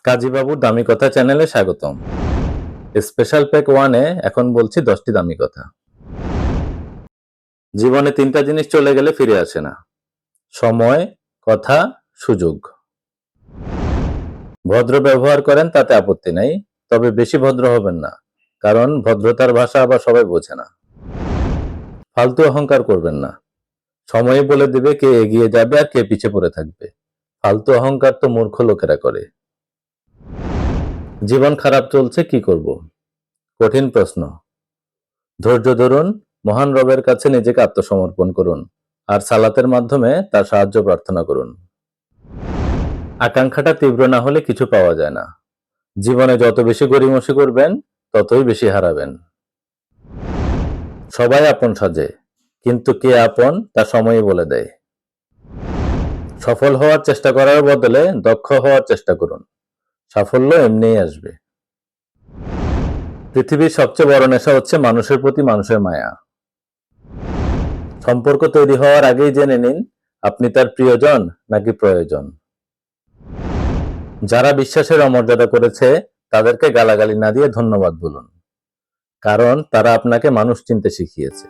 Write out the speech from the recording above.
কাজীবাবুর দামি কথা চ্যানেলে স্বাগতম। স্পেশাল প্যাক 1-এ এখন বলছি 10টি দামি কথা। জীবনে 3টা জিনিস চলে গেলে ফিরে আসে না: সময়, কথা, সুযোগ। ভদ্র ব্যবহার করেন তাতে আপত্তি নাই, তবে বেশি ভদ্র হবেন না, কারণ ভদ্রতার ভাষা আবার সবাই বোঝে না। ফালতু অহংকার করবেন না, সময়ই বলে দেবে কে এগিয়ে যাবে আর কে পিছে পড়ে থাকবে। ফালতু অহংকার তো মূর্খ লোকেরা করে। জীবন খারাপ চলছে, কি করব? কঠিন প্রশ্ন। ধৈর্য ধরুন, মহান রবের কাছে নিজেকে আত্মসমর্পণ করুন, আর সালাতের মাধ্যমে তার সাহায্য প্রার্থনা করুন। আকাঙ্ক্ষাটা তীব্র না হলে কিছু পাওয়া যায় না। জীবনে যত বেশি গড়িমসি করবেন, ততই বেশি হারাবেন। সবাই আপন সাজে, কিন্তু কে আপন তা সময়ই বলে দেয়। সফল হওয়ার চেষ্টা করার বদলে দক্ষ হওয়ার চেষ্টা করুন, সাফল্য এমনিই আসবে। পৃথিবীর সবচেয়ে বড় নেশা হচ্ছে মানুষের প্রতি মানুষের মায়া। সম্পর্ক তৈরি হওয়ার আগেই জেনে নিন আপনি তার প্রিয়জন নাকি প্রয়োজন। যারা বিশ্বাসের অমর্যাদা করেছে তাদেরকে গালাগালি না দিয়ে ধন্যবাদ বলুন, কারণ তারা আপনাকে মানুষ চিনতে শিখিয়েছে।